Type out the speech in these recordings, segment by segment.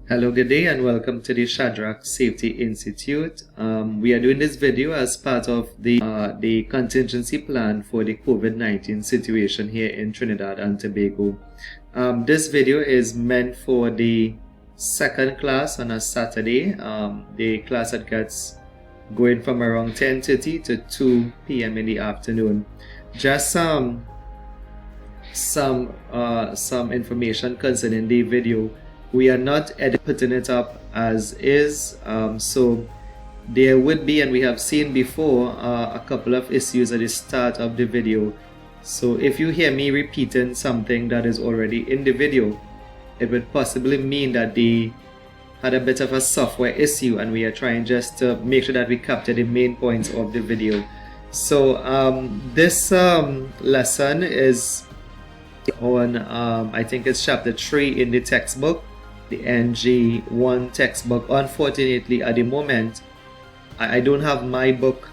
Hello, good day, and welcome to the Shadrach Safety Institute. We are doing this video as part of the contingency plan for the COVID-19 situation here in Trinidad and Tobago. This video is meant for the second class on a Saturday, the class that gets going from around 10:30 to 2 p.m. in the afternoon. Just some information concerning the video. We are not putting it up as is, so there would be, and we have seen before, a couple of issues at the start of the video. So if you hear me repeating something that is already in the video, it would possibly mean that they had a bit of a software issue, and we are trying just to make sure that we capture the main points of the video. So this lesson is on, I think it's chapter 3 in the textbook, the NG1 textbook. Unfortunately, at the moment, I don't have my book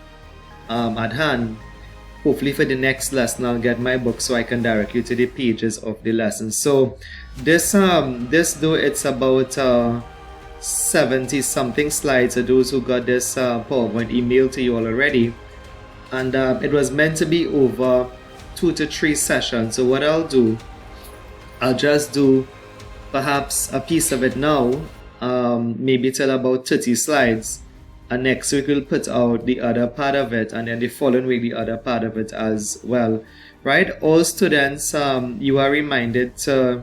at hand. Hopefully for the next lesson I'll get my book so I can direct you to the pages of the lesson. So this though it's about 70 something slides to those who got this PowerPoint email to you all already, and it was meant to be over 2 to 3 sessions. So what I'll do, I'll just do perhaps a piece of it now, maybe till about 30 slides, and next week we'll put out the other part of it, and then the following week the other part of it as well. Right, all students, you are reminded to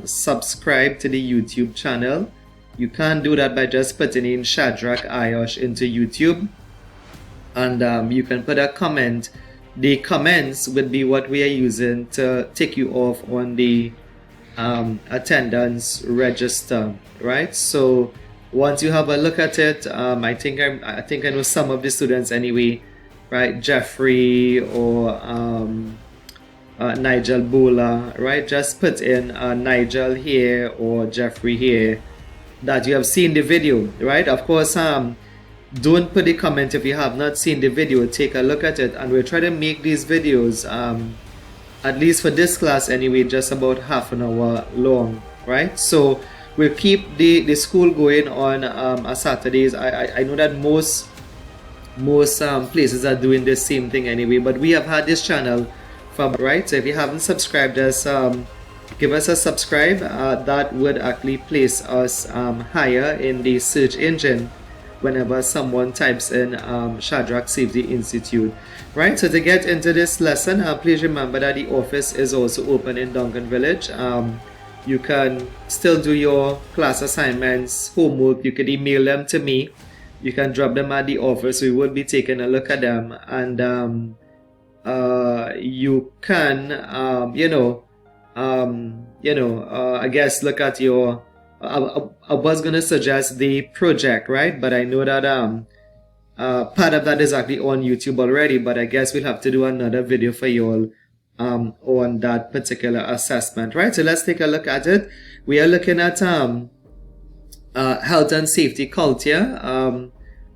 subscribe to the YouTube channel. You can do that by just putting in Shadrach IOSH into YouTube, and you can put a comment. The comments would be what we are using to take you off on the attendance register, right? So once you have a look at it, I think I know some of the students anyway, right? Jeffrey or Nigel Bola, right? Just put in Nigel here or Jeffrey here that you have seen the video, right? Of course, don't put a comment if you have not seen the video. Take a look at it, and we'll try to make these videos at least for this class anyway, just about half an hour long, right? So we'll keep the school going on Saturdays. I know that most places are doing the same thing anyway, but we have had this channel for, right? So if you haven't subscribed us, give us a subscribe. That would actually place us higher in the search engine whenever someone types in Shadrach Safety Institute, right? So to get into this lesson, please remember that the office is also open in Duncan Village. You can still do your class assignments, homework. You can email them to me. You can drop them at the office. We will be taking a look at them, and you can I guess look at your I was gonna suggest the project, right? But I know that part of that is actually on YouTube already, but I guess we'll have to do another video for you all on that particular assessment, right? So let's take a look at it. We are looking at health and safety culture.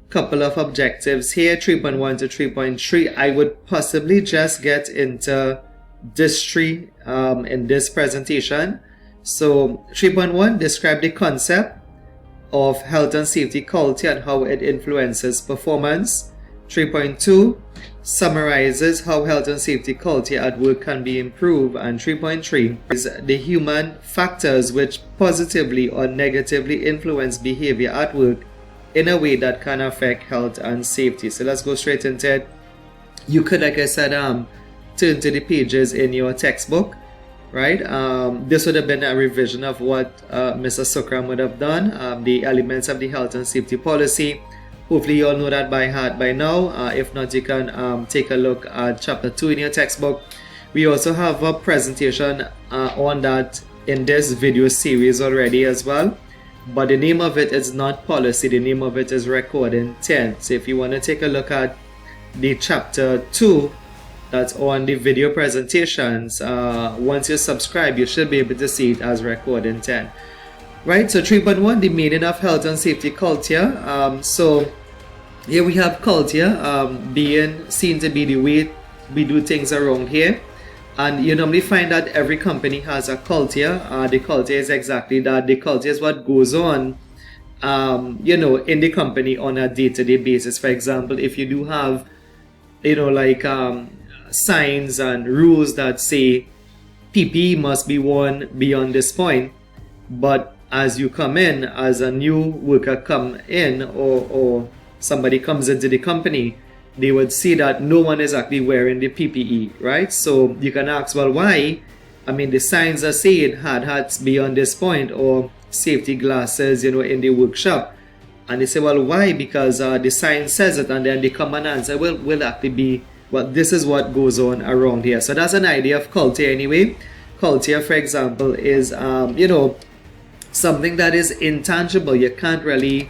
Couple of objectives here, 3.1 to 3.3. I would possibly just get into this three in this presentation. So 3.1, describe the concept of health and safety culture and how it influences performance. 3.2 summarizes how health and safety culture at work can be improved. And 3.3 is the human factors which positively or negatively influence behavior at work in a way that can affect health and safety. So let's go straight into it. You could, like I said, turn to the pages in your textbook, right? This would have been a revision of what Mr. Sukram would have done, the elements of the health and safety policy. Hopefully you all know that by heart by now. If not, you can take a look at chapter 2 in your textbook. We also have a presentation on that in this video series already as well, but the name of it is not policy. The name of it is recording 10. So if you want to take a look at the chapter 2 that's on the video presentations, once you subscribe, you should be able to see it as recording 10. Right, so 3.1, the meaning of health and safety culture. So here we have culture being seen to be the way we do things around here. And you normally find that every company has a culture. The culture is exactly that. The culture is what goes on, in the company on a day-to-day basis. For example, if you do have, like signs and rules that say PPE must be worn beyond this point, but as you come in, as a new worker come in, or somebody comes into the company, they would see that no one is actually wearing the PPE, right? So you can ask, well, why? I mean, the signs are saying hard hats beyond this point, or safety glasses, in the workshop. And they say, well, why? Because the sign says it, and then the common answer will actually be, well, this is what goes on around here. So that's an idea of culture anyway. Culture, for example, is, something that is intangible. You can't really,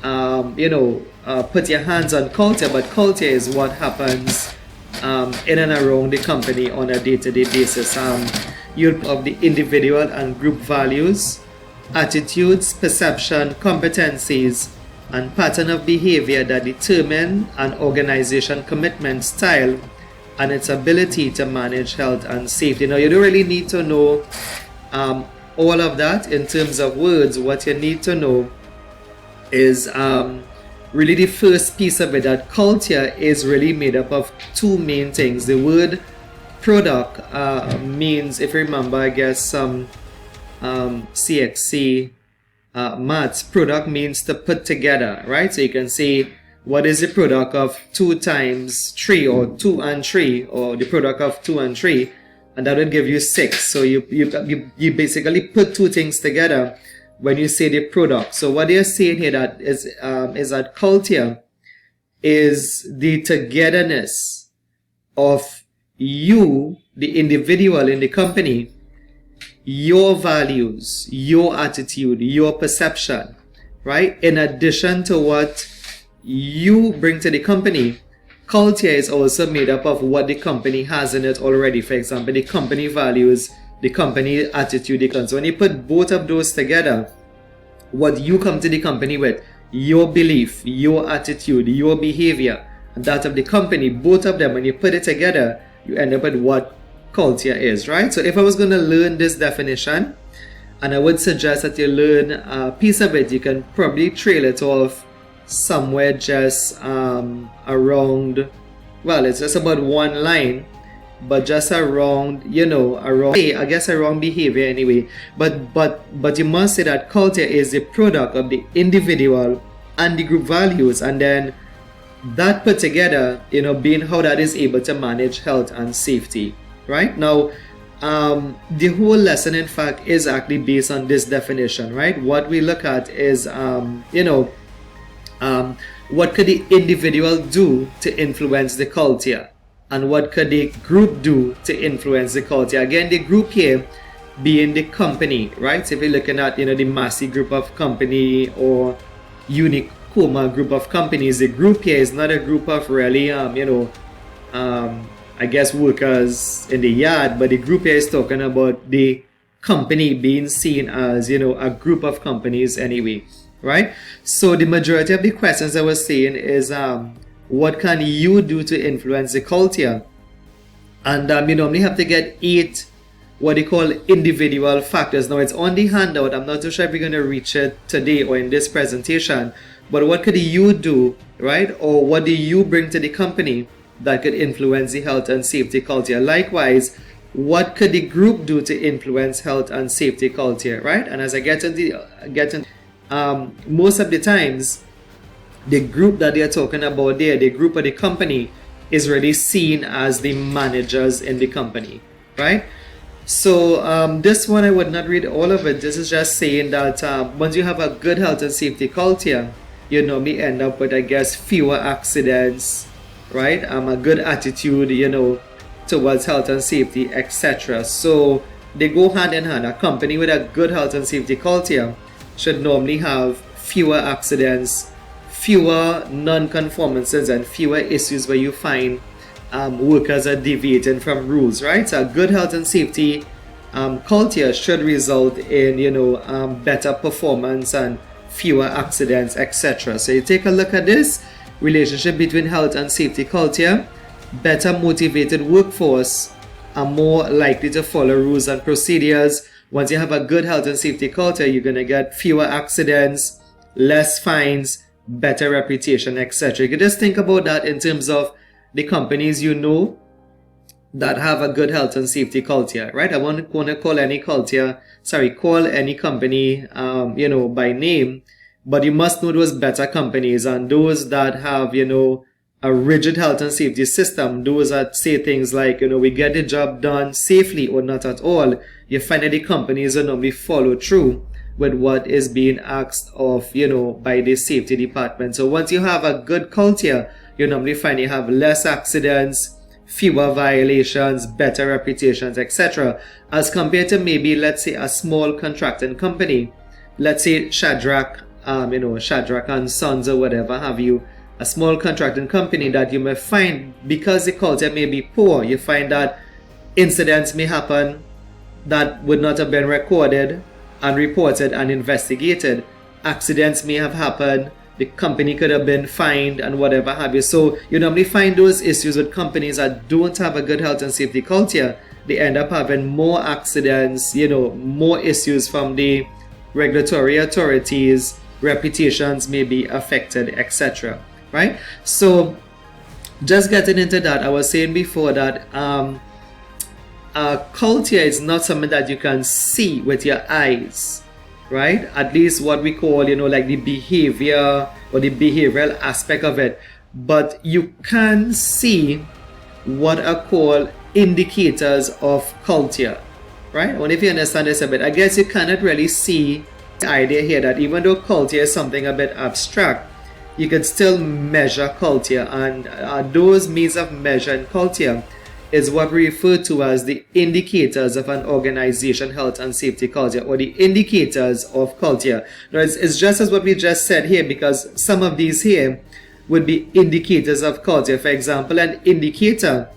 put your hands on culture, but culture is what happens in and around the company on a day-to-day basis. You'll of the individual and group values, attitudes, perception, competencies, and pattern of behavior that determine an organization commitment style and its ability to manage health and safety. Now, you don't really need to know all of that in terms of words. What you need to know is really the first piece of it, that culture is really made up of two main things. The word product means, if you remember, I guess some CXC maths, product means to put together, right? So you can say, what is the product of 2 times 3, or 2 and 3, or the product of 2 and 3, and that will give you 6. So you basically put two things together when you say the product. So what they're saying here that is that culture is the togetherness of you, the individual in the company, your values, your attitude, your perception, right? In addition to what you bring to the company, culture is also made up of what the company has in it already. For example, the company values, the company attitude. So when you put both of those together, what you come to the company with, your belief, your attitude, your behavior, and that of the company, both of them, when you put it together, you end up with what culture is, right? So if I was going to learn this definition, and I would suggest that you learn a piece of it, you can probably trail it off somewhere just around, well, it's just about one line, but just around, around behavior anyway. But you must say that culture is the product of the individual and the group values, and then that put together, being how that is able to manage health and safety, right? Now, the whole lesson, in fact, is actually based on this definition, right? What we look at is, what could the individual do to influence the culture? And what could the group do to influence the culture? Again, the group here being the company, right? So if you're looking at, the Massey group of company or Unicoma group of companies, the group here is not a group of really, I guess workers in the yard, but the group here is talking about the company being seen as, a group of companies anyway, right? So the majority of the questions I was saying is, what can you do to influence the culture? And you normally have to get 8 what they call individual factors. Now it's on the handout. I'm not too sure if we're going to reach it today or in this presentation, but what could you do, right? Or what do you bring to the company that could influence the health and safety culture? Likewise, what could the group do to influence health and safety culture, right? And as I get into most of the times, the group that they're talking about there, the group of the company, is really seen as the managers in the company, right? So this one, I would not read all of it. This is just saying that once you have a good health and safety culture, you normally end up with, I guess, fewer accidents, right? A good attitude, towards health and safety, etc. So they go hand in hand. A company with a good health and safety culture should normally have fewer accidents, fewer non-conformances, and fewer issues where you find workers are deviating from rules, right? So a good health and safety culture should result in, better performance and fewer accidents, etc. So you take a look at this relationship between health and safety culture, better motivated workforce, are more likely to follow rules and procedures. Once you have a good health and safety culture, you're going to get fewer accidents, less fines, better reputation, etc. You can just think about that in terms of the companies you know that have a good health and safety culture, right? I want to call any call any company, by name, but you must know those better companies and those that have, a rigid health and safety system, those that say things like, we get the job done safely or not at all. You find that the companies will normally follow through with what is being asked of, by the safety department. So once you have a good culture, you normally find you have less accidents, fewer violations, better reputations, etc. As compared to maybe, let's say, a small contracting company, let's say Shadrach and Sons or whatever have you, a small contracting company that you may find, because the culture may be poor, you find that incidents may happen that would not have been recorded and reported and investigated. Accidents may have happened, the company could have been fined and whatever have you. So you normally find those issues with companies that don't have a good health and safety culture. They end up having more accidents, more issues from the regulatory authorities, reputations may be affected, etc. Right? So just getting into that, I was saying before that culture is not something that you can see with your eyes, right? At least what we call, like the behavior or the behavioral aspect of it. But you can see what are called indicators of culture, right? I wonder if you understand this a bit. I guess you cannot really see the idea here that even though culture is something a bit abstract, you can still measure culture, and those means of measuring culture is what we refer to as the indicators of an organization health and safety culture, or the indicators of culture. Now, it's just as what we just said here, because some of these here would be indicators of culture. For example, an indicator,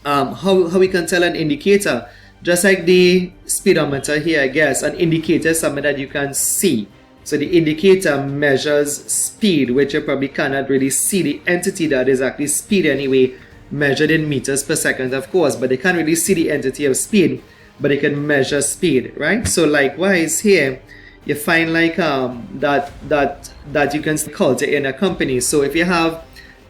how we can tell an indicator, just like the speedometer here, I guess, an indicator is something that you can see. So the indicator measures speed, which you probably cannot really see the entity that is actually speed anyway, measured in meters per second, of course, but they can't really see the entity of speed, but they can measure speed, right? So likewise here, you find like that you can see culture in a company. So if you have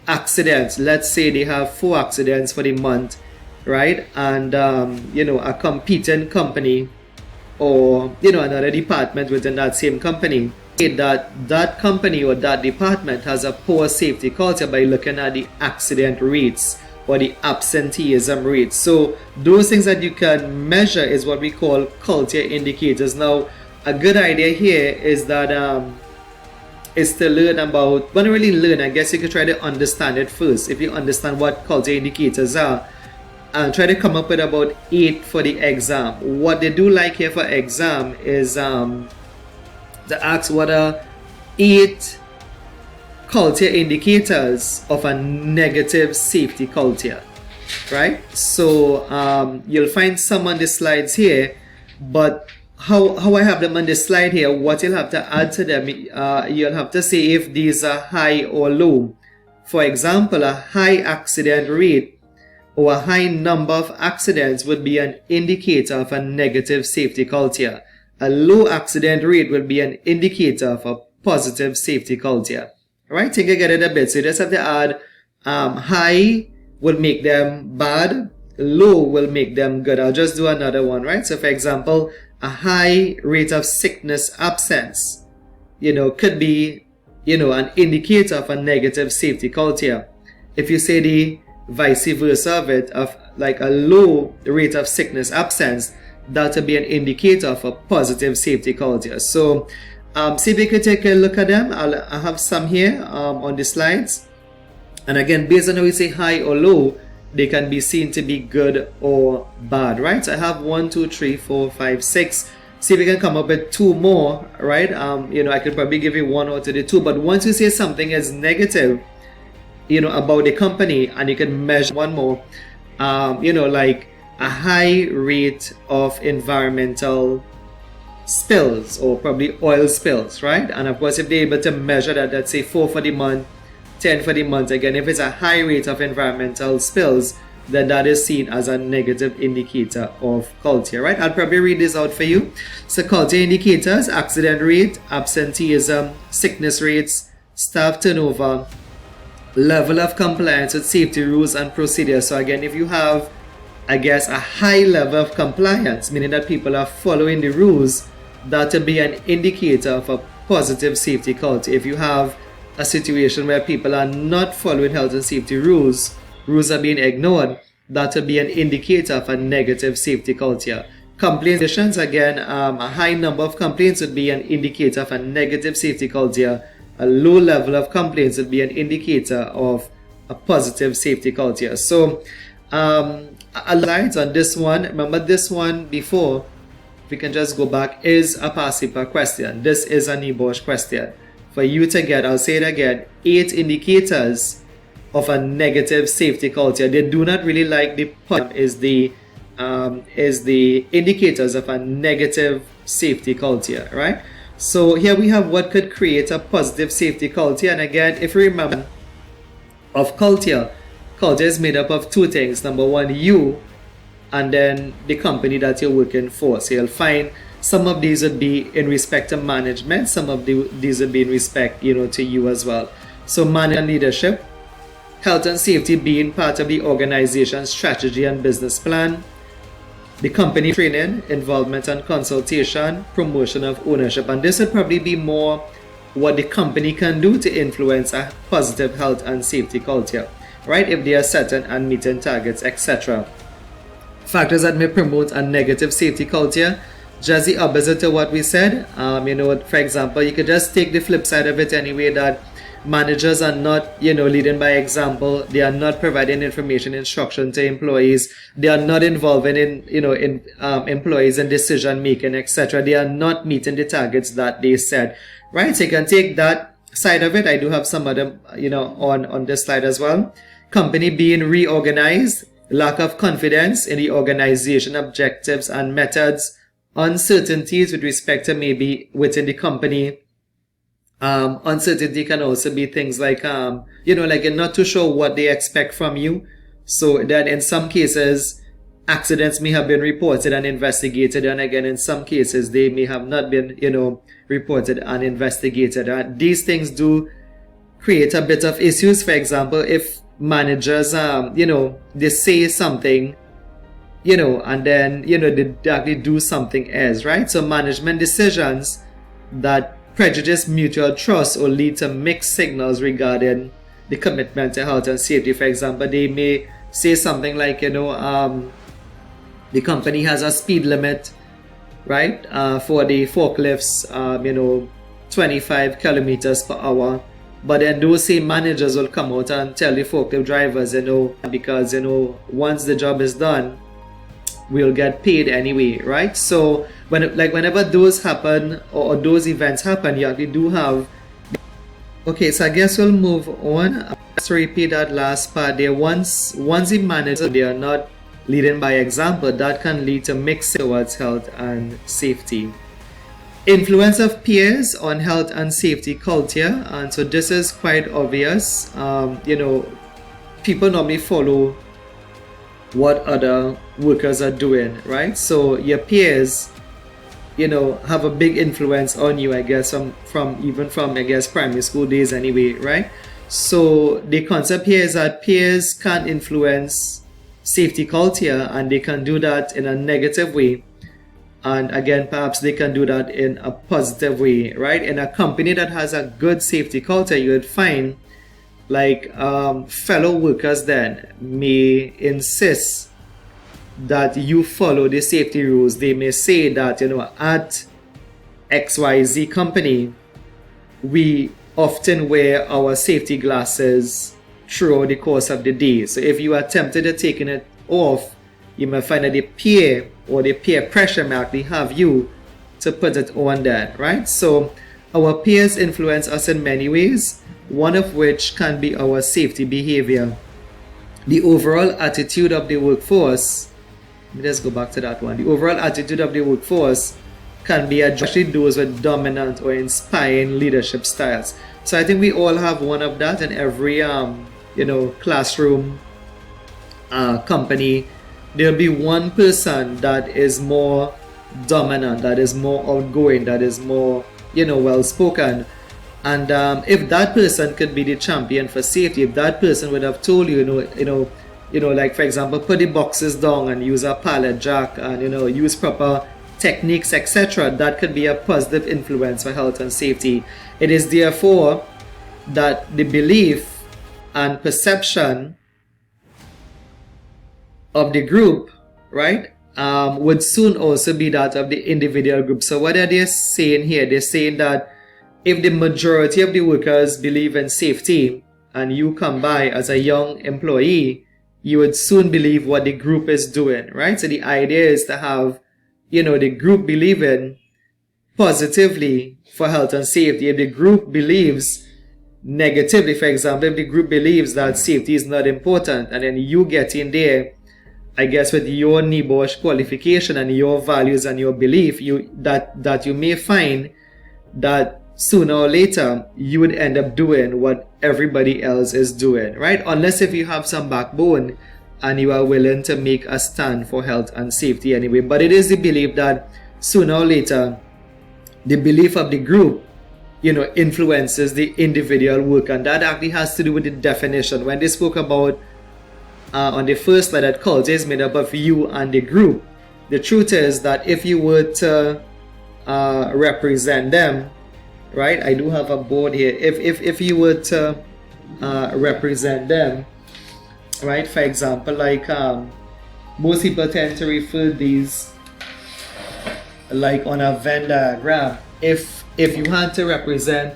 accidents, let's say they have 4 accidents for the month, right? And a competing company or another department within that same company, that company or that department has a poor safety culture by looking at the accident rates or the absenteeism rates. So those things that you can measure is what we call culture indicators. Now, a good idea here is that is to learn about, when you really learn, I guess you could try to understand it first. If you understand what culture indicators are, and try to come up with about 8 for the exam. What they do like here for exam is to ask what are 8 culture indicators of a negative safety culture, right? So you'll find some on the slides here, but how I have them on the slide here, what you'll have to add to them, you'll have to say if these are high or low. For example, a high accident rate or a high number of accidents would be an indicator of a negative safety culture. A low accident rate will be an indicator of a positive safety culture. Alright, think I get it a bit. So you just have to add high will make them bad, low will make them good. I'll just do another one, right? So for example, a high rate of sickness absence, could be, an indicator of a negative safety culture. If you say the vice versa of it, of like a low rate of sickness absence, that would be an indicator of a positive safety culture. So see if you could take a look at them. I have some here on the slides, and again, based on how we say high or low, they can be seen to be good or bad, right? So I have 1, 2, 3, 4, 5, 6. See if we can come up with 2 more, right? I could probably give you 1 out of the 2, but once you say something is negative, about the company, and you can measure 1 more, like a high rate of environmental spills or probably oil spills, right? And of course, if they're able to measure that, let's say 4 for the month, 10 for the month, again, if it's a high rate of environmental spills, then that is seen as a negative indicator of culture, right? I'll probably read this out for you. So culture indicators: accident rate, absenteeism, sickness rates, staff turnover, level of compliance with safety rules and procedures. So again, if you have, I guess, a high level of compliance, meaning that people are following the rules, that would be an indicator of a positive safety culture. If you have a situation where people are not following health and safety rules are being ignored, that would be an indicator of a negative safety culture. Complaints, again, a high number of complaints would be an indicator of a negative safety culture. A low level of complaints would be an indicator of a positive safety culture. So a light on this one. Remember this one before, we can just go back, is a past paper question. This is a NEBOSH question. For you to get, I'll say it again, 8 indicators of a negative safety culture. They do not really like the point is the indicators of a negative safety culture, right? So here we have what could create a positive safety culture. And again, if you remember, of culture is made up of 2 things. Number 1, you, and then the company that you're working for. So you'll find some of these would be in respect to management, some of these would be in respect, to you as well. So management leadership, health and safety being part of the organization's strategy and business plan, the company training, involvement and consultation, promotion of ownership. And this would probably be more what the company can do to influence a positive health and safety culture, right? If they are setting and meeting targets, etc. Factors that may promote a negative safety culture, just the opposite to what we said. For example, you could just take the flip side of it anyway, that managers are not, leading by example. They are not providing information, instruction to employees. They are not involving in employees in decision making, etc. They are not meeting the targets that they set, right? So you can take that side of it. I do have some other, on this slide as well. Company being reorganized, lack of confidence in the organization objectives and methods, uncertainties with respect to maybe within the company. Uncertainty can also be things like, like you're not too sure what they expect from you. So that in some cases, accidents may have been reported and investigated. And again, in some cases, they may have not been, reported and investigated. These things do create a bit of issues. For example, if managers, they say something, and then, they actually do something else, right? So management decisions that prejudice mutual trust or lead to mixed signals regarding the commitment to health and safety. For example, they may say something like, the company has a speed limit, right, for the forklifts, 25 kilometers per hour. But then those same managers will come out and tell the forklift drivers, because, once the job is done, we'll get paid anyway, right? So whenever those happen or those events happen, you actually do have. Okay, so I guess we'll move on. Let's repeat that last part there. Once the manager, they are not leading by example, that can lead to mixed towards health and safety. Influence of peers on health and safety culture, and so this is quite obvious. People normally follow what other workers are doing, right? So your peers, have a big influence on you, I guess, from primary school days anyway, right? So the concept here is that peers can influence safety culture, and they can do that in a negative way. And again, perhaps they can do that in a positive way, right? In a company that has a good safety culture, you would find fellow workers then may insist that you follow the safety rules. They may say that, at XYZ company, we often wear our safety glasses throughout the course of the day. So if you are tempted to taking it off, you may find that the peer pressure may actually have you to put it on then, right? So our peers influence us in many ways, one of which can be our safety behavior. The overall attitude of the workforce, let me just go back to that one. The overall attitude of the workforce can be especially those with dominant or inspiring leadership styles. So I think we all have one of that in every classroom company, there'll be one person that is more dominant, that is more outgoing, that is more, well spoken. And if that person could be the champion for safety, if that person would have told you, like for example, put the boxes down and use a pallet jack and use proper techniques, etc., that could be a positive influence for health and safety. It is therefore that the belief and perception of the group, right, would soon also be that of the individual group. So what are they saying here? They're saying that if the majority of the workers believe in safety and you come by as a young employee, you would soon believe what the group is doing, right? So the idea is to have, the group believing positively for health and safety. If the group believes negatively, for example, if the group believes that safety is not important, and then you get in there, I guess with your NEBOSH qualification and your values and your belief, that you may find that sooner or later you would end up doing what everybody else is doing, right? Unless if you have some backbone and you are willing to make a stand for health and safety anyway. But it is the belief that sooner or later the belief of the group influences the individual work, and that actually has to do with the definition. When they spoke about on the first slide that culture is made up of you and the group, the truth is that if you were to represent them, right, I do have a board here, if you were to represent them, right, for example, like most people tend to refer these like on a Venn diagram. If you had to represent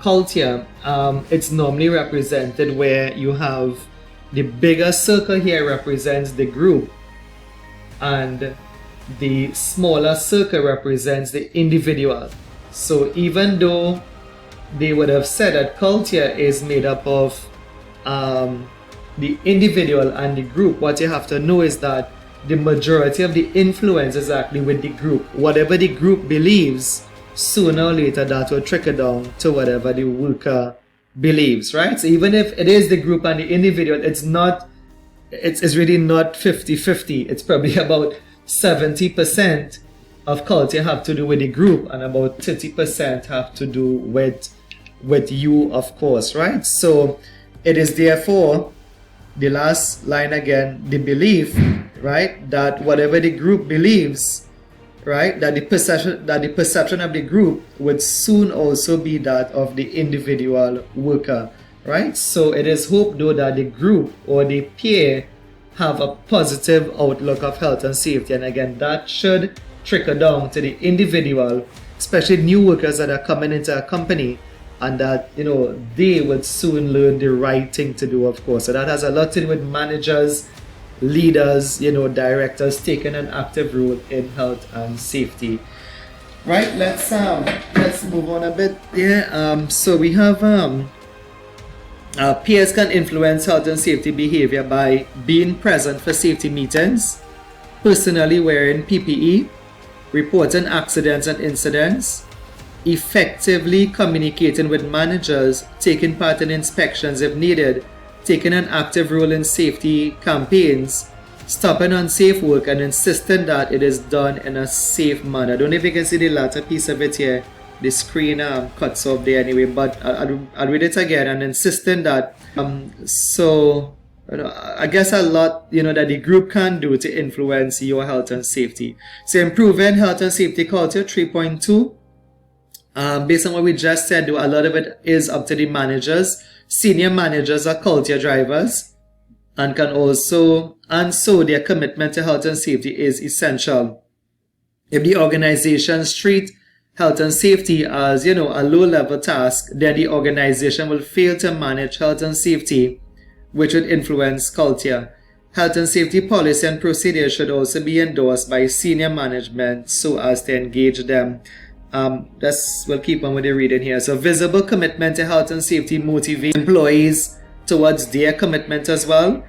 culture, it's normally represented where you have the bigger circle here represents the group and the smaller circle represents the individual. So even though they would have said that culture is made up of the individual and the group, what you have to know is that the majority of the influence is actually with the group. Whatever the group believes, sooner or later that will trickle down to whatever the worker believes, right? So even if it is the group and the individual, it's really not 50-50. It's probably about 70% of culture have to do with the group and about 30% have to do with you, of course, right? So it is therefore, the last line again, the belief, right, that whatever the group believes, right, that the perception of the group would soon also be that of the individual worker, right? So it is hoped though that the group or the peer have a positive outlook of health and safety, and again that should trickle down to the individual, especially new workers that are coming into a company, and that they would soon learn the right thing to do, of course. So that has a lot to do with managers, leaders, directors taking an active role in health and safety. Right, let's move on a bit. Yeah, so we have peers can influence health and safety behavior by being present for safety meetings, personally wearing PPE, reporting accidents and incidents, effectively communicating with managers, taking part in inspections if needed, taking an active role in safety campaigns, stopping unsafe work and insisting that it is done in a safe manner. I don't know if you can see the latter piece of it here. The screen cuts off there anyway, but I'll read it again. And insisting that I guess a lot that the group can do to influence your health and safety. So improving health and safety culture 3.2. Based on what we just said, a lot of it is up to the managers. Senior managers are culture drivers and so their commitment to health and safety is essential. If the organizations treat health and safety as a low-level task, then the organization will fail to manage health and safety, which would influence culture. Health and safety policy and procedures should also be endorsed by senior management so as to engage them. We'll keep on with the reading here. So visible commitment to health and safety motivates employees towards their commitment as well.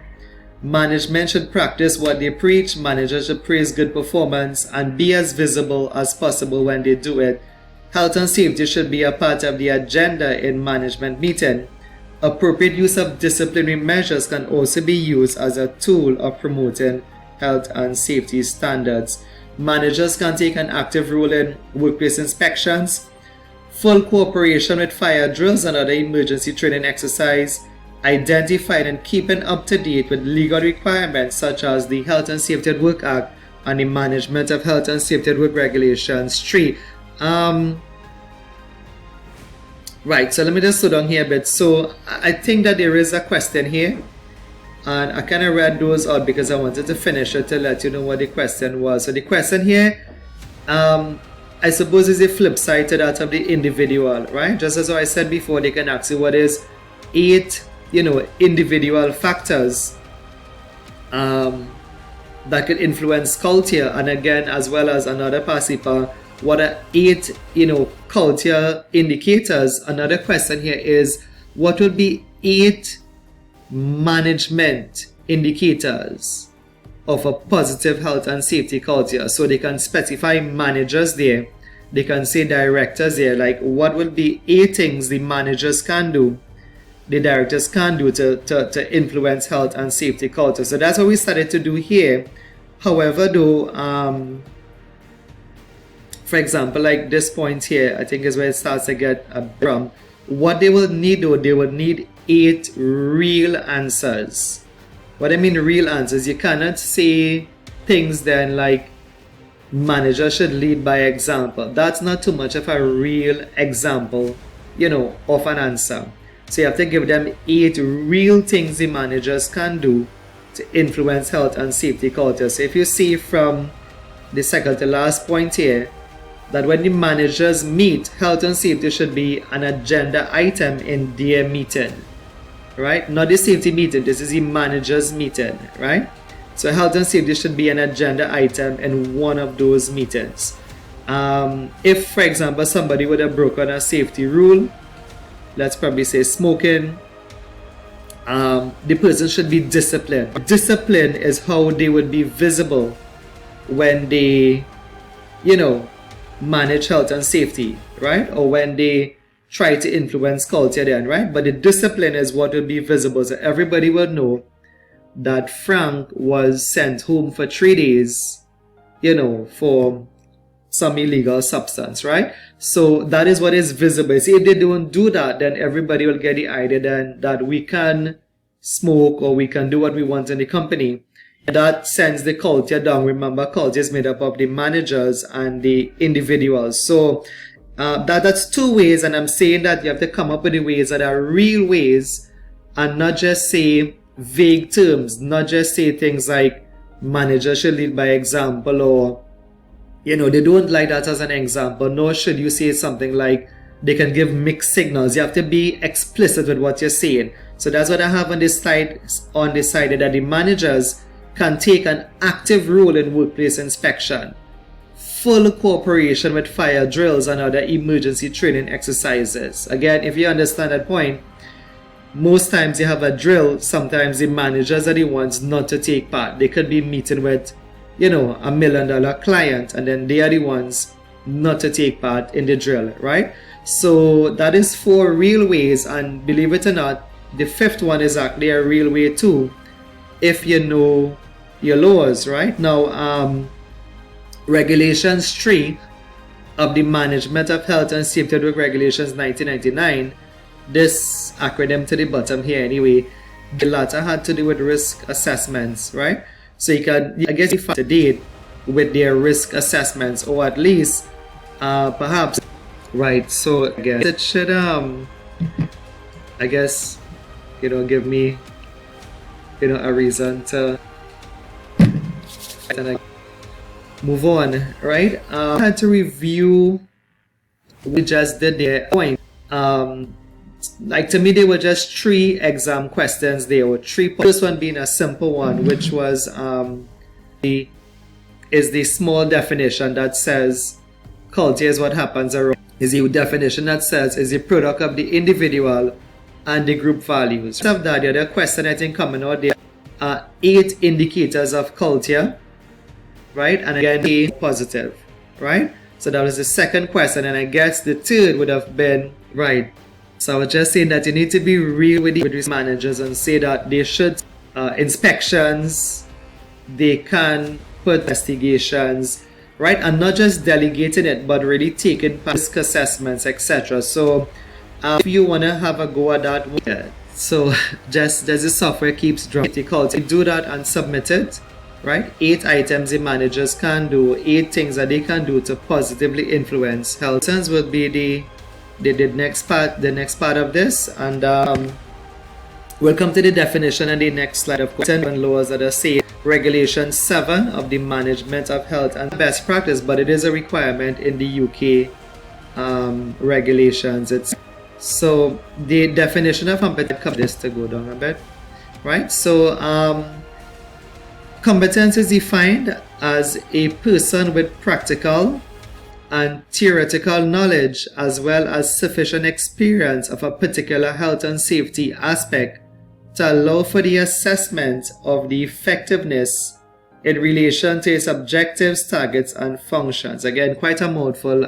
Management should practice what they preach. Managers should praise good performance and be as visible as possible when they do it. Health and safety should be a part of the agenda in management meeting. Appropriate use of disciplinary measures can also be used as a tool of promoting health and safety standards. Managers can take an active role in workplace inspections, full cooperation with fire drills and other emergency training exercise, identifying and keeping up to date with legal requirements such as the Health and Safety at Work Act and the Management of Health and Safety at Work Regulations 3. Right, so let me just slow down here a bit. So I think that there is a question here, and I kind of read those out because I wanted to finish it to let you know what the question was. So the question here, I suppose, is a flip side to that of the individual, right? Just as I said before, they can ask you what is 8, individual factors that could influence culture, and again, as well as another participle, what are 8, culture indicators. Another question here is, what would be 8 management indicators of a positive health and safety culture? So they can specify managers there, they can say directors there, like what will be 8 things the managers can do, the directors can do to influence health and safety culture. So that's what we started to do here. However, though, for example, like this point here, I think is where it starts to get a drum. What they will need, though, they will need 8 real answers. What I mean real answers, you cannot say things then like managers should lead by example. That's not too much of a real example, of an answer. So you have to give them 8 real things the managers can do to influence health and safety culture. So if you see from the second to last point here, that when the managers meet, health and safety should be an agenda item in their meeting, right? Not the safety meeting, this is the managers meeting, right? So health and safety should be an agenda item in one of those meetings. If, for example, somebody would have broken a safety rule, let's probably say smoking, the person should be disciplined. Discipline is how they would be visible when they, manage health and safety, right? Or when they try to influence culture then, right? But the discipline is what will be visible. So everybody will know that Frank was sent home for 3 days, for some illegal substance, right? So that is what is visible. See, if they don't do that, then everybody will get the idea then that we can smoke or we can do what we want in the company. That sends the culture down. Remember, culture is made up of the managers and the individuals. So that's 2 ways, and I'm saying that you have to come up with the ways that are real ways and not just say vague terms, not just say things like managers should lead by example, or they don't like that as an example, nor should you say something like they can give mixed signals. You have to be explicit with what you're saying. So that's what I have on this slide, that the managers can take an active role in workplace inspection, full cooperation with fire drills and other emergency training exercises. Again, if you understand that point, most times you have a drill, sometimes the managers are the ones not to take part. They could be meeting with, $1 million client, and then they are the ones not to take part in the drill, right? So that is 4 real ways, and believe it or not, the 5th one is actually a real way too, if you know your laws, right? Now, Regulations 3 of the Management of Health and Safety at Work Regulations 1999, this acronym to the bottom here anyway, the latter had to do with risk assessments, right? So you can, I guess, be up to date with their risk assessments, or at least perhaps, right? So again, it should I guess, give me a reason to move on, right? I had to review what we just did there. Point. Like, to me, they were just 3 exam questions. There were 3. First one being a simple one, which was the small definition that says culture is what happens around. Is the definition that says is the product of the individual and the group values. After that, the other question I think coming out there are 8 indicators of culture, right? And again, 8 positive, right? So that was the second question, and I guess the third would have been, right, So I was just saying that you need to be real with these managers and say that they should inspections, they can put investigations, right, and not just delegating it but really taking risk assessments, etc. So if you want to have a go at that, so just as the software keeps dropping difficulty, do that and submit it, right? 8 items the managers can do, 8 things that they can do to positively influence health. Will be the next part of this, and we'll come to the definition and the next slide. Of course, 10 laws that are say Regulation 7 of the Management of Health and Best Practice, but it is a requirement in the UK regulations. So the definition of competence, this to go down a bit, right? So competence is defined as a person with practical and theoretical knowledge as well as sufficient experience of a particular health and safety aspect to allow for the assessment of the effectiveness in relation to its objectives, targets, and functions. Again, quite a mouthful.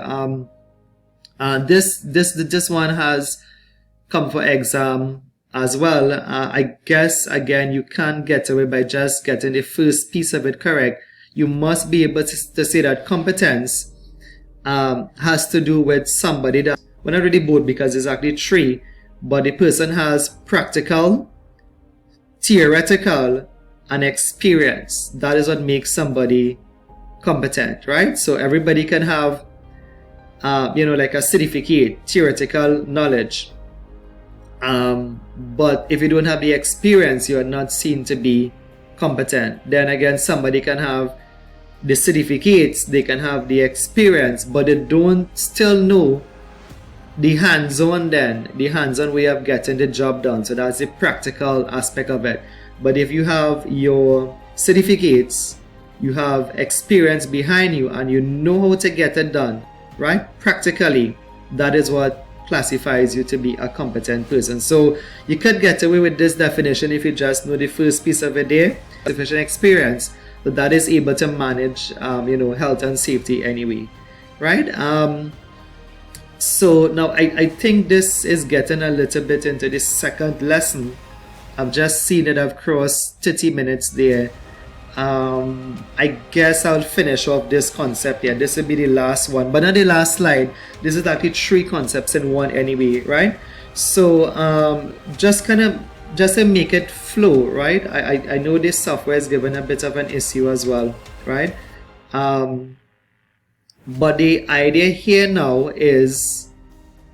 This one has come for exam as well. I guess again you can't get away by just getting the first piece of it correct. You must be able to say that competence has to do with somebody that, well, not really both because it's actually 3, but the person has practical, theoretical, and experience. That is what makes somebody competent, right? So everybody can have like a certificate, theoretical knowledge, but if you don't have the experience, you are not seen to be competent. Then again, somebody can have the certificates, they can have the experience, but they don't still know the hands-on way of getting the job done. So that's the practical aspect of it. But if you have your certificates, you have experience behind you, and you know how to get it done, right? Practically, that is what classifies you to be a competent person. So you could get away with this definition if you just know the first piece of it there, sufficient experience, but that is able to manage health and safety anyway, right? So now I think this is getting a little bit into the second lesson. I've just seen it, I've crossed 30 minutes there. I guess I'll finish off this concept here. This will be the last one, but not the last slide. This is actually 3 concepts in one anyway, right? So just to make it flow, right? I know this software is given a bit of an issue as well, right? But the idea here now is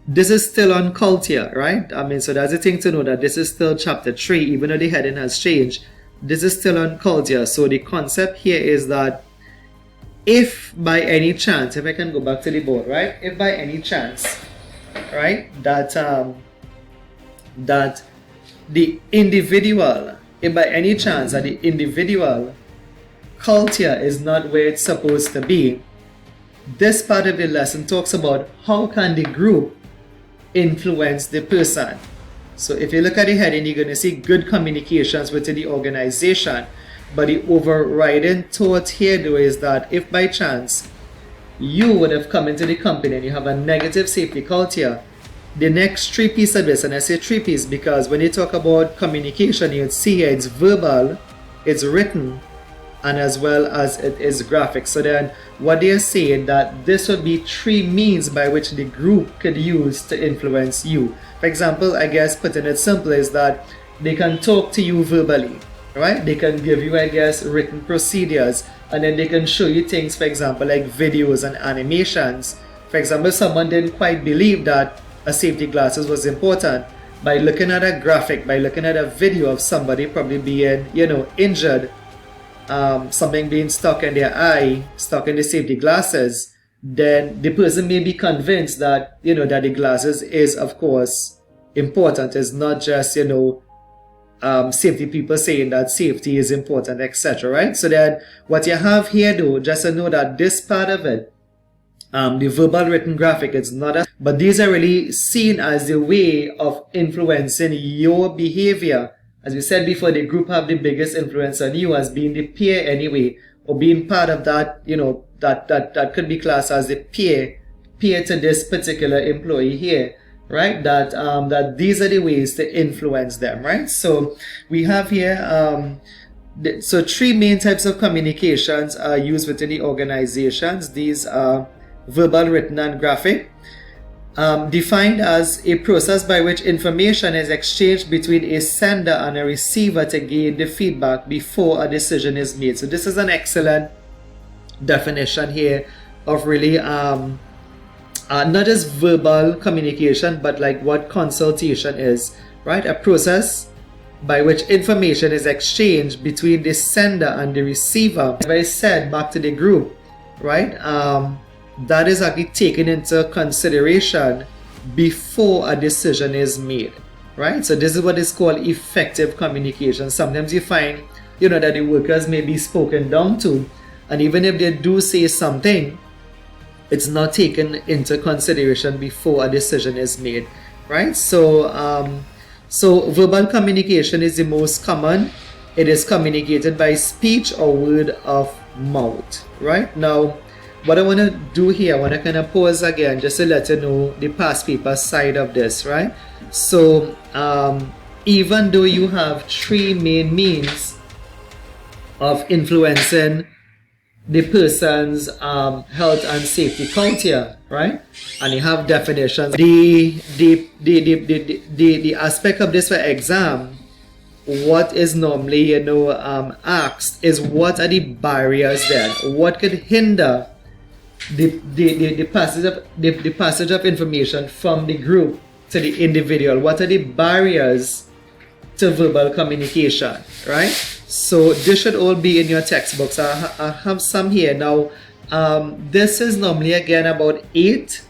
this is still on culture, right? I mean, so that's the thing to know, that this is still chapter 3, even though the heading has changed. This is still on culture. So the concept here is that if by any chance, if I can go back to the board, right? If by any chance, right, that the individual, if by any chance that the individual culture is not where it's supposed to be, this part of the lesson talks about how can the group influence the person. So if you look at the heading, you're going to see good communications within the organization. But the overriding thought here though is that if by chance you would have come into the company and you have a negative safety culture, the next 3 pieces of this, and I say 3 pieces because when you talk about communication, you see here it's verbal, it's written, and as well as it is graphic. So then what they're saying that this would be 3 means by which the group could use to influence you. For example, I guess putting it simple is that they can talk to you verbally, right? They can give you, I guess, written procedures, and then they can show you things, for example, like videos and animations. For example, someone didn't quite believe that a safety glasses was important. By looking at a graphic, by looking at a video of somebody probably being, injured, something being stuck in their eye, stuck in the safety glasses, then the person may be convinced that, that the glasses is, of course, important. It's not just, safety people saying that safety is important, etc., right? So then what you have here though, just to know that this part of it, the verbal, written, graphic, it's not but these are really seen as a way of influencing your behavior. As we said before, the group have the biggest influence on you as being the peer anyway, or being part of that, that could be classed as the peer to this particular employee here. right? That these are the ways to influence them, right? So we have here, so 3 main types of communications are used within the organizations. These are verbal, written, and graphic. Defined as a process by which information is exchanged between a sender and a receiver to gain the feedback before a decision is made. So this is an excellent definition here of really not just verbal communication, but like what consultation is, right? A process by which information is exchanged between the sender and the receiver. As I said, back to the group, right? That is actually taken into consideration before a decision is made, right? So this is what is called effective communication. Sometimes you find, that the workers may be spoken down to, and even if they do say something, it's not taken into consideration before a decision is made, right? So verbal communication is the most common. It is communicated by speech or word of mouth, right? Now, what I want to do here, I want to kind of pause again just to let you know the past paper side of this, right? So even though you have 3 main means of influencing the person's health and safety culture, right? And you have definitions. The aspect of this for exam, what is normally asked is, what are the barriers then? What could hinder the passage of information from the group to the individual? What are the barriers to verbal communication, right? So this should all be in your textbooks. I have some here now. This is normally again about 8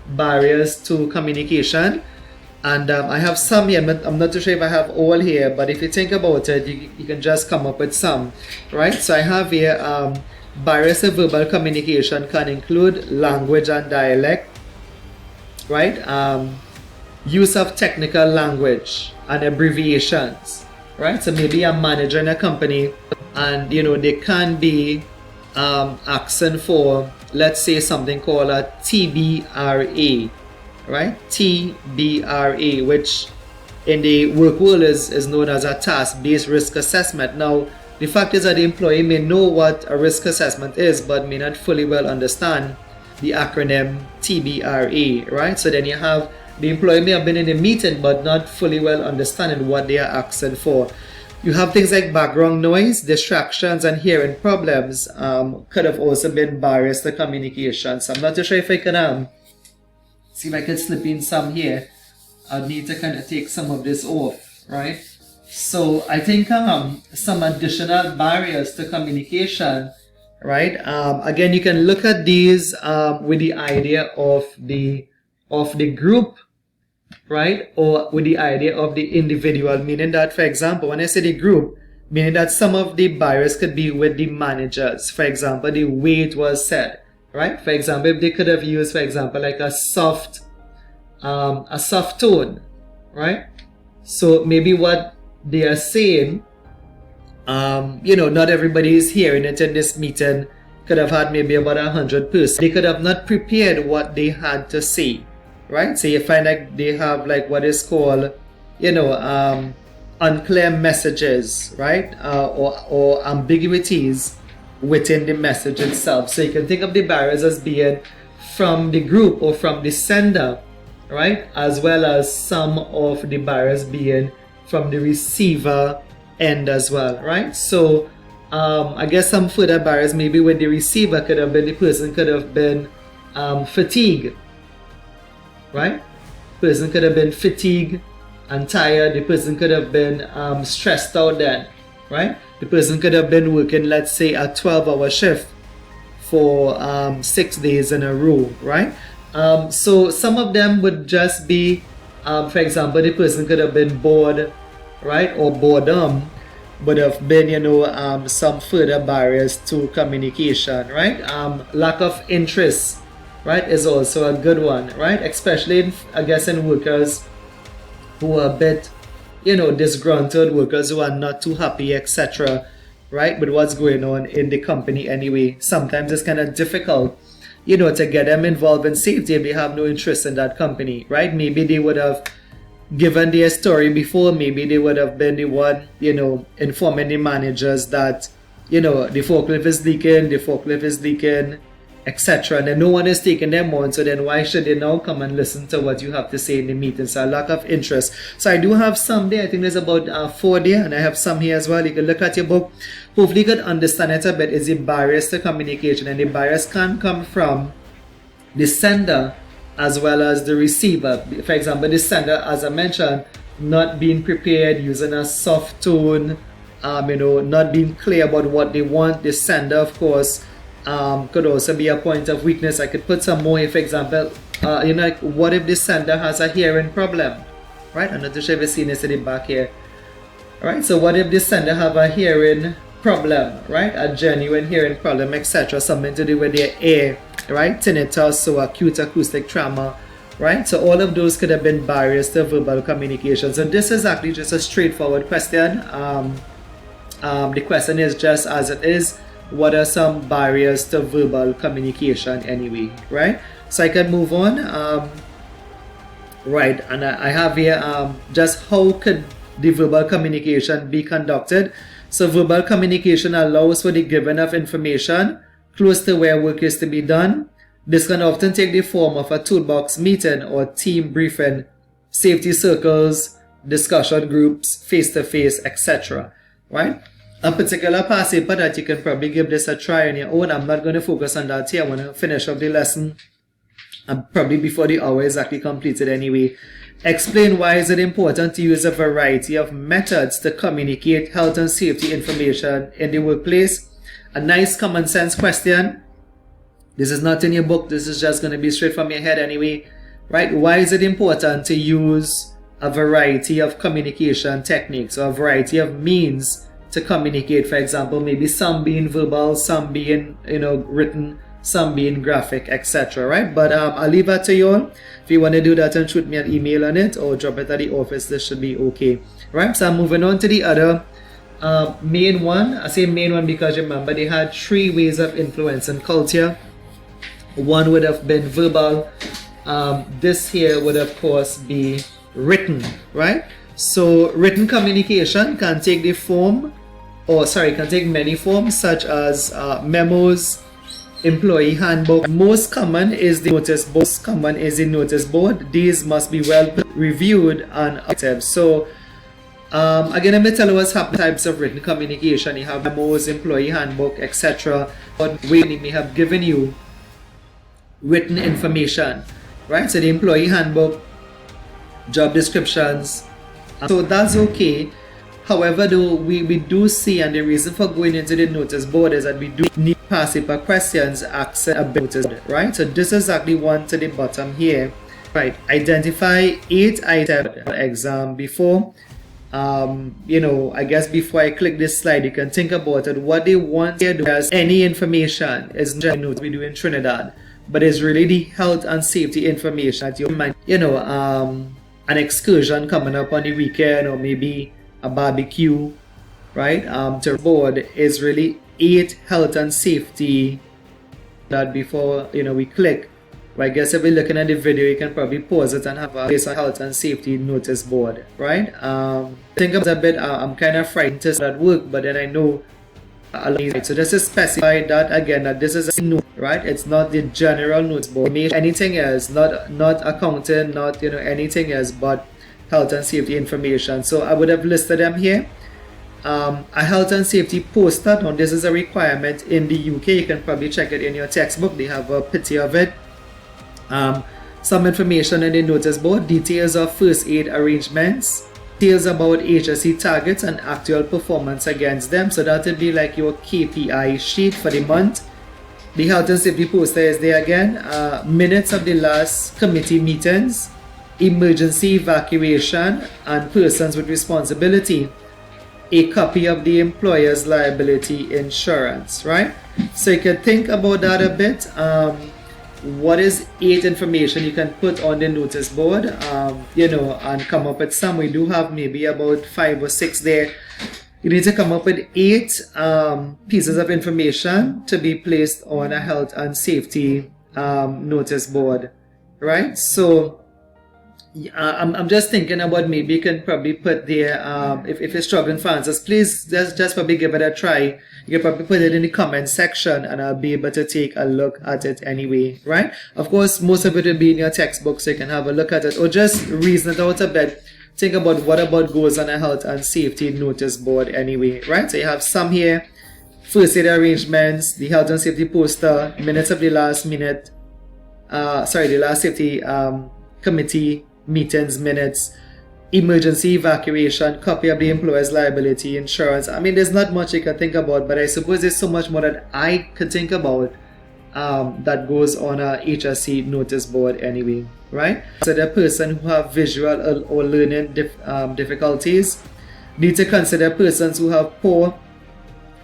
barriers to communication, and I have some here. I'm not too sure if I have all here, but if you think about it, you can just come up with some, right? So I have here barriers to verbal communication can include language and dialect, right? Use of technical language and abbreviations, right? So maybe a manager in a company, and they can be asking for, let's say, something called a TBRA, right? TBRA, which in the work world is known as a task-based risk assessment. Now, the fact is that the employee may know what a risk assessment is, but may not fully well understand the acronym TBRA, right? So then you have the employee may have been in a meeting but not fully well understanding what they are asking for. You have things like background noise, distractions, and hearing problems could have also been barriers to communication. So I'm not too sure if I can see if I can slip in some here. I'll need to kind of take some of this off, right? So I think some additional barriers to communication, right? Again, you can look at these with the idea of the group, right? Or with the idea of the individual, meaning that, for example, when I say the group, meaning that some of the barriers could be with the managers. For example, the way it was said, right? For example, if they could have used, for example, like a soft tone, right? So maybe what they are saying, not everybody is hearing it in this meeting. Could have had maybe about 100 persons. They could have not prepared what they had to say, right? So you find like they have like what is called, unclear messages, right? Or ambiguities within the message itself. So you can think of the barriers as being from the group or from the sender, right? As well as some of the barriers being from the receiver end as well, right? So I guess some further barriers maybe with the receiver could have been, the person could have been fatigued, right? Person could have been fatigued and tired. The person could have been stressed out then, right? The person could have been working, let's say, a 12-hour shift for 6 days in a row, right? So some of them would just be, for example, the person could have been bored, right? Or boredom would have been, some further barriers to communication, right? Lack of interest, right, is also a good one, right? Especially, in workers who are a bit, disgruntled, workers who are not too happy, etc., right, with what's going on in the company anyway. Sometimes it's kind of difficult to get them involved in safety if they have no interest in that company, right? Maybe they would have given their story before. Maybe they would have been the one, informing the managers that, the forklift is leaking, etc. And then no one is taking them on. So then why should they now come and listen to what you have to say in the meeting? So a lack of interest. So I do have some there. I think there's about 4 there, and I have some here as well. You can look at your book. Hopefully you can understand it a bit. Is the barriers to communication, and the barriers can come from the sender as well as the receiver. For example, the sender, as I mentioned, not being prepared, using a soft tone, not being clear about what they want. The sender, of course, could also be a point of weakness. I could put some more here. For example, like what if the sender has a hearing problem, right? I'm not sure if you've seen this in the back here. All right, so what if the sender have a hearing problem, right? A genuine hearing problem, etc. Something to do with their ear, right? Tinnitus, so acute acoustic trauma, right? So all of those could have been barriers to verbal communication. So this is actually just a straightforward question. The question is just as it is. What are some barriers to verbal communication anyway, right? So I can move on. Right, and I have here just how could the verbal communication be conducted. So verbal communication allows for the giving of information close to where work is to be done. This can often take the form of a toolbox meeting or team briefing, safety circles, discussion groups, face-to-face, etc. Right? A particular paper that you can probably give this a try on your own. I'm not going to focus on that here. I want to finish up the lesson probably before the hour is actually completed anyway. Explain why is it important to use a variety of methods to communicate health and safety information in the workplace. A nice common sense question. This is not in your book. This is just going to be straight from your head anyway, right? Why is it important to use a variety of communication techniques or a variety of means to communicate? For example, maybe some being verbal, some being written, some being graphic, etc. Right? But I'll leave that to you all. If you want to do that, and shoot me an email on it or drop it at the office. This should be okay. Right? So I'm moving on to the other main one. I say main one because remember they had 3 ways of influencing culture. One would have been verbal. This here would of course be written. Right? So written communication can take the form, can take many forms, such as memos, employee handbook. Most common is the notice board. These must be well reviewed and active. So again, I'm going to tell you what's happening. Types of written communication. You have memos, employee handbook, etc. But we may have given you written information, right? So the employee handbook, job descriptions. So that's okay. However, though, we do see, and the reason for going into the notice board is that we do need passive questions access a notice board, right? So this is actually one to the bottom here, right? Identify 8 items exam before. I guess before I click this slide, you can think about it. What they want here to do as any information is not what we do in Trinidad, but it's really the health and safety information that you might, an excursion coming up on the weekend, or maybe a barbecue, right? To board is really 8 health and safety that before we click. Well, I guess if you're looking at the video, you can probably pause it and have a place on health and safety notice board, right? Think about it a bit. I'm kind of frightened to start work, but then I know so this is specified that again that this is a note, right? It's not the general notice board. Anything else, not accounting, not anything else, but health and safety information. So I would have listed them here. A health and safety poster. Now this is a requirement in the UK. You can probably check it in your textbook. They have a picture of it. Some information in the notice board. Details of first aid arrangements. Details about HSE targets and actual performance against them. So that would be like your KPI sheet for the month. The health and safety poster is there again. Minutes of the last committee meetings. Emergency evacuation and persons with responsibility. A copy of the employer's liability insurance, right? So you can think about that a bit. What is 8 information you can put on the notice board, and come up with some. We do have maybe about 5 or 6 there. You need to come up with 8 pieces of information to be placed on a health and safety notice board, right? So I'm just thinking about maybe you can probably put there, if you're struggling for answers, please just probably give it a try. You can probably put it in the comment section and I'll be able to take a look at it anyway, right? Of course, most of it will be in your textbook, so you can have a look at it or just reason it out a bit. Think about what about goes on a health and safety notice board anyway, right? So you have some here: first aid arrangements, the health and safety poster, minutes of the last minute, the last safety committee meetings minutes, emergency evacuation, copy of the employer's liability insurance. I mean, there's not much you can think about, but I suppose there's so much more that I could think about that goes on a HSC notice board anyway, right? So the person who have visual or learning difficulties, need to consider persons who have poor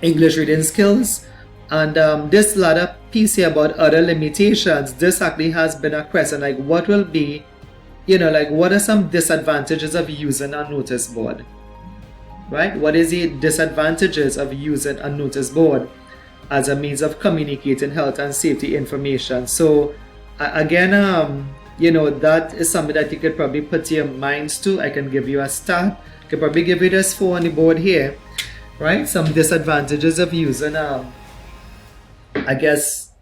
English reading skills. And this latter piece here about other limitations, this actually has been a question, like what will be, like what are some disadvantages of using a notice board, right? What is the disadvantages of using a notice board as a means of communicating health and safety information? So again, that is something that you could probably put your minds to. I can give you a start. I could probably give you this 4 on the board here, right? Some disadvantages of using, I guess,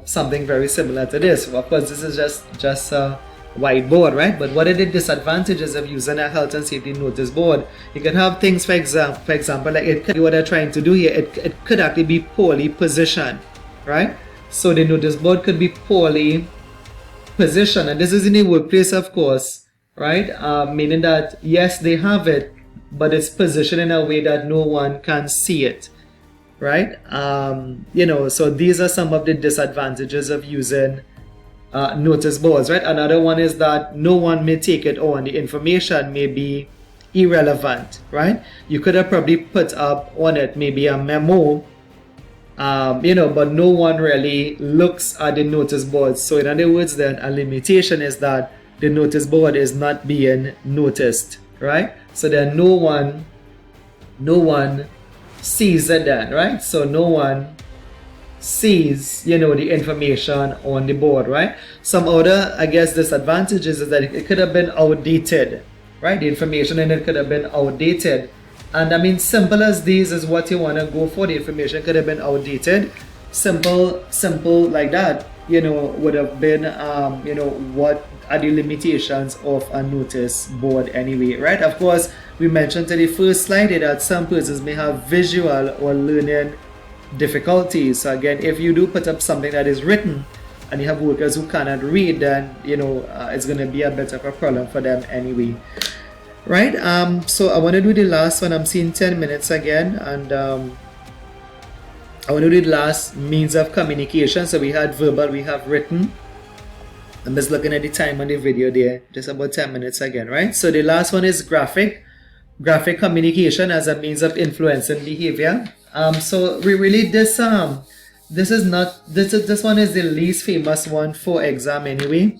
something very similar to this. Of course, this is just a whiteboard, right? But what are the disadvantages of using a health and safety notice board? You can have things, for example, like what they're trying to do here, it could actually be poorly positioned, right? So the notice board could be poorly positioned, and this is in the workplace, of course, right? Meaning that yes, they have it, but it's positioned in a way that no one can see it, right? So these are some of the disadvantages of using notice boards, right? Another one is that no one may take it on. The information may be irrelevant, right? You could have probably put up on it maybe a memo, but no one really looks at the notice board. So in other words, then a limitation is that the notice board is not being noticed, right? So then no one sees it then, right? So no one sees the information on the board, right? Some other, I guess, disadvantages is that it could have been outdated, right? The information in it could have been outdated. And I mean, simple as these is what you want to go for. The information could have been outdated. Simple like that, would have been, what are the limitations of a notice board anyway, right? Of course, we mentioned to the first slide that some persons may have visual or learning difficulties. So again, if you do put up something that is written and you have workers who cannot read, then it's going to be a bit of a problem for them anyway, right? So I want to do the last one. I'm seeing 10 minutes again, and I want to do the last means of communication. So we had verbal, we have written. I'm just looking at the time on the video there, just about 10 minutes again, right? So the last one is graphic communication as a means of influencing behavior. So we really this one is the least famous one for exam anyway.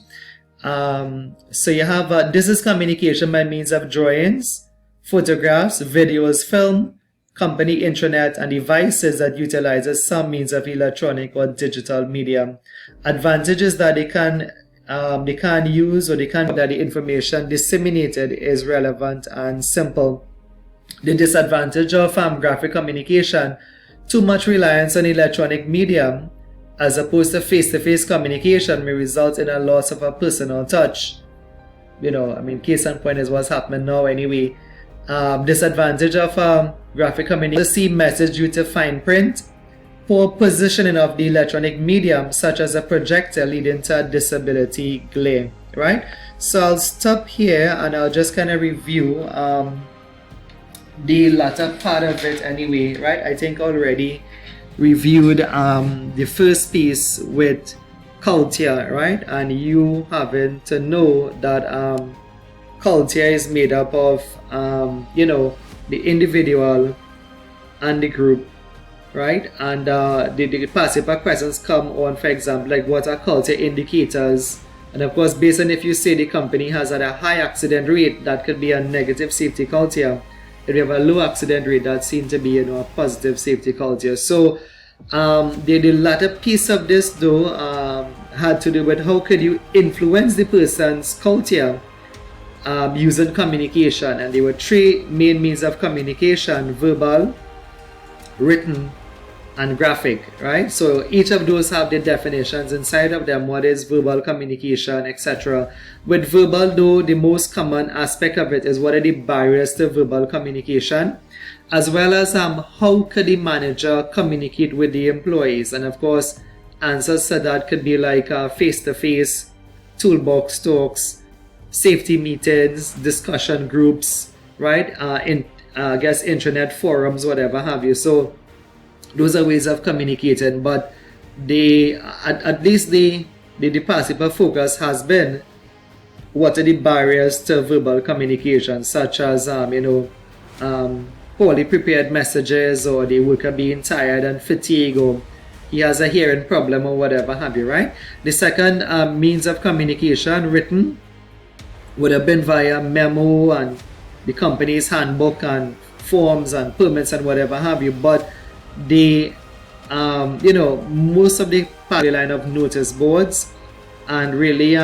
So you have this is communication by means of drawings, photographs, videos, film, company intranet, and devices that utilizes some means of electronic or digital medium. Advantages that they can use, or that the information disseminated is relevant and simple. The disadvantage of graphic communication: too much reliance on electronic medium as opposed to face-to-face communication may result in a loss of a personal touch. Case in point is what's happening now anyway. Disadvantage of graphic communication: see message due to fine print, poor positioning of the electronic medium such as a projector leading to disability glare, right? So I'll stop here and I'll just kind of review the latter part of it anyway, right? I think I already reviewed the first piece with culture, right? And you having to know that culture is made up of the individual and the group, right? And the passive questions come on, for example, like what are culture indicators? And of course, based on if you say the company has had a high accident rate, that could be a negative safety culture. If you have a low accident rate, that seems to be a positive safety culture. So the latter piece of this though had to do with how could you influence the person's culture using communication. And there were three main means of communication: verbal, written, and graphic, right? So each of those have the definitions inside of them. What is verbal communication, etc. With verbal, though, the most common aspect of it is what are the barriers to verbal communication, as well as how could the manager communicate with the employees. And of course, answers to that could be like face-to-face, toolbox talks, safety meetings, discussion groups, right? I guess internet forums, whatever have you. So those are ways of communicating, but at least the participle focus has been what are the barriers to verbal communication, such as poorly prepared messages, or the worker being tired and fatigued, or he has a hearing problem, or whatever have you, right? The second means of communication, written, would have been via memo and the company's handbook and forms and permits and whatever have you. But the most of the line of notice boards, and really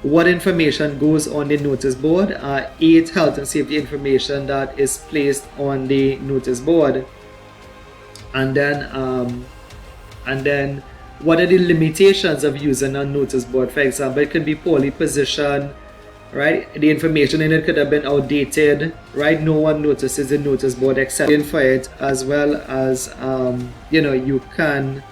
what information goes on the notice board, 8 health and safety information that is placed on the notice board, and then what are the limitations of using a notice board. For example, it could be poorly positioned, right? The information in it could have been outdated, right? No one notices the notice board except for it, as well as you can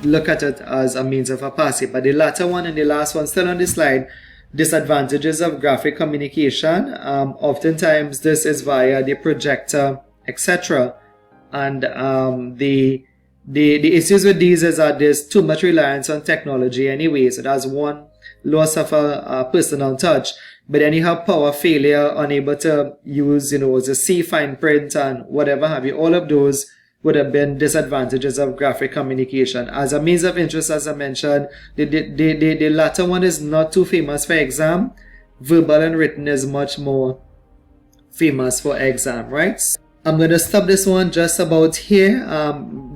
look at it as a means of a passive. But the latter one and the last one still on the slide, disadvantages of graphic communication. Oftentimes this is via the projector, etc. And the issues with these is that there's too much reliance on technology anyway. So that's one, loss of a personal touch. But then you have power failure, unable to use, the see fine print and whatever have you. All of those would have been disadvantages of graphic communication. As a means of interest, as I mentioned, the latter one is not too famous for exam. Verbal and written is much more famous for exam, right? I'm going to stop this one just about here.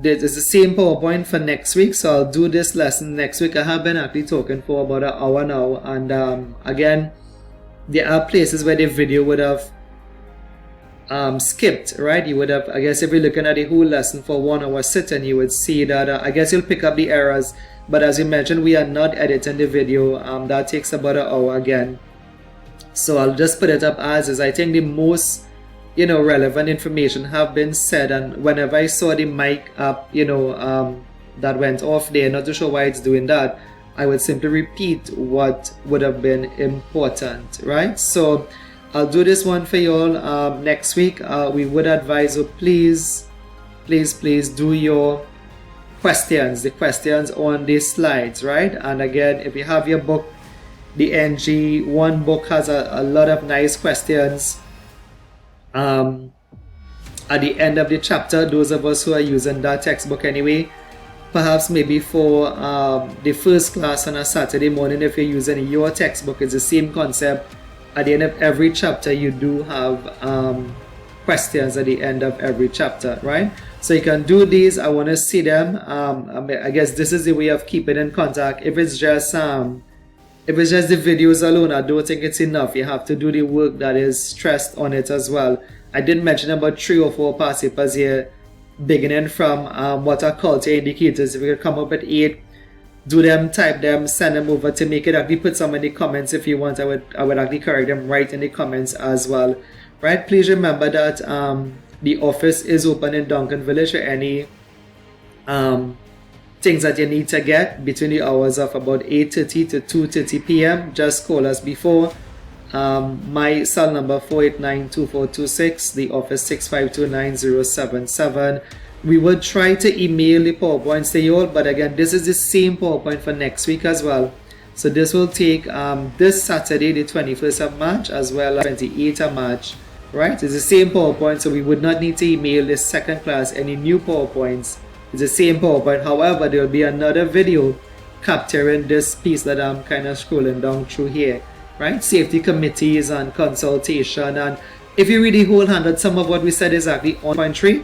There's the same PowerPoint for next week, so I'll do this lesson next week. I have been actually talking for about an hour now, and again, there are places where the video would have skipped, right? You would have, I guess, if you're looking at the whole lesson for 1 hour sitting, you would see that, I guess you'll pick up the errors, but as you mentioned, we are not editing the video. That takes about an hour again. So I'll just put it up as is. I think the most relevant information have been said, and whenever I saw the mic up, that went off there, not too sure why it's doing that, I would simply repeat what would have been important, right? So I'll do this one for you all next week. We would advise you, please do your questions, the questions on these slides, right? And again, if you have your book, the NG1 book has a lot of nice questions. At the end of the chapter, those of us who are using that textbook anyway, perhaps maybe for the first class on a Saturday morning, if you're using your textbook, it's the same concept. At the end of every chapter, you do have questions at the end of every chapter, right? So you can do these. I want to see them. I guess this is the way of keeping in contact. If it's just the videos alone, I don't think it's enough. You have to do the work that is stressed on it as well. I did mention about 3 or 4 participles here, beginning from what are culture indicators. If we could come up with 8, do them, type them, send them over to make it actually put some in the comments if you want. I would actually correct them right in the comments as well, right? Please remember that the office is open in Duncan Village for any things that you need to get between the hours of about 8:30 to 2:30 p.m. Just call us before. My cell number 489-2426, the office 652-9077. We will try to email the PowerPoints to you all, but again, this is the same PowerPoint for next week as well. So this will take this Saturday, the 21st of March, as well as 28th of March, right? It's the same PowerPoint, so we would not need to email this second class any new PowerPoints. It's the same PowerPoint. However, there will be another video capturing this piece that I'm kind of scrolling down through here, right? Safety committees and consultation. And if you read the whole handle, some of what we said is actually on point 3.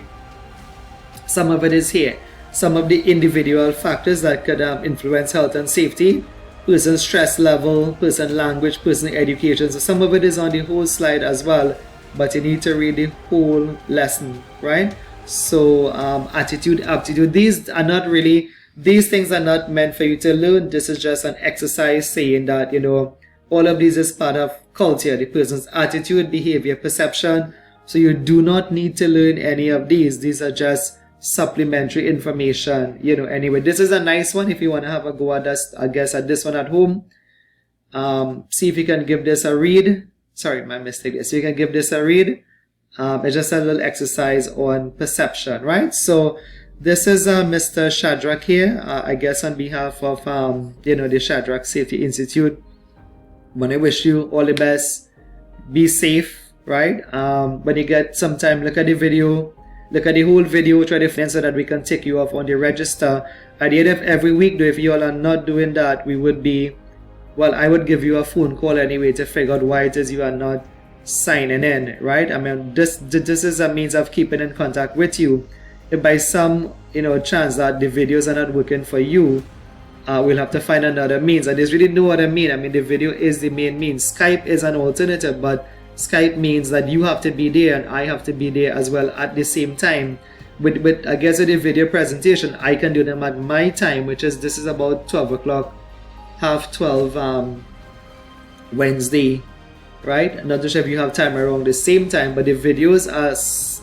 Some of it is here. some of the individual factors that could influence health and safety, person stress level, person language, person education. So some of it is on the whole slide as well, but you need to read the whole lesson, right? So attitude, aptitude, these things are not meant for you to learn. This is just an exercise saying that, you know, all of these is part of culture, the person's attitude, behavior, perception. So you do not need to learn any of these. These are just supplementary information, you know. Anyway, this is a nice one if you want to have a go at this, I guess, at this one at home. See if you can give this a read. Sorry, my mistake. So you can give this a read. It's just a little exercise on perception, right? So this is Mr. Shadrach here, I guess on behalf of you know, the Shadrach Safety Institute. I want to wish you all the best. Be safe, right? When you get some time, look at the video, look at the whole video, try to find so that we can take you off on the register. At the end of every week, though, if you all are not doing that, we would be, well, I would give you a phone call anyway to figure out why it is you are not signing in, right? I mean, this is a means of keeping in contact with you. If by some, you know, chance that the videos are not working for you, we'll have to find another means. And there's really no other mean. I mean, the video is the main means. Skype is an alternative, but Skype means that you have to be there and I have to be there as well at the same time. With I guess with the video presentation, I can do them at my time, which is, this is about 12 o'clock, half 12 Wednesday, right? Not too sure if you have time around the same time, but the videos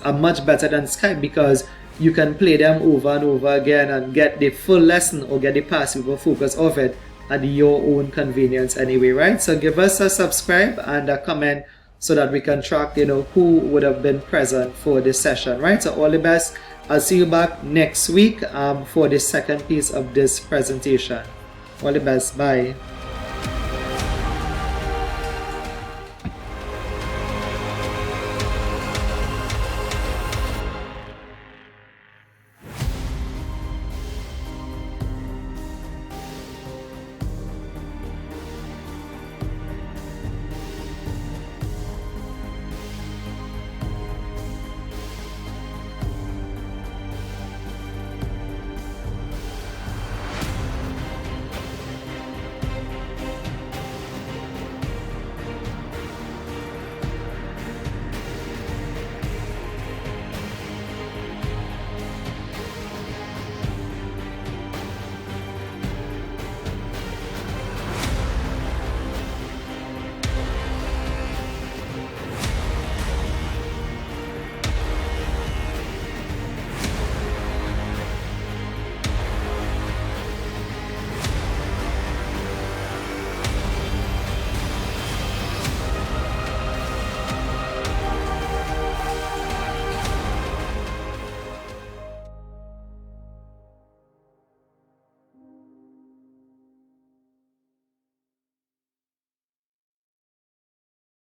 are much better than Skype because you can play them over and over again and get the full lesson or get the passive or focus of it at your own convenience anyway, right? So give us a subscribe and a comment so that we can track, you know, who would have been present for this session, right? So all the best. I'll see you back next week for the second piece of this presentation. All the best. Bye.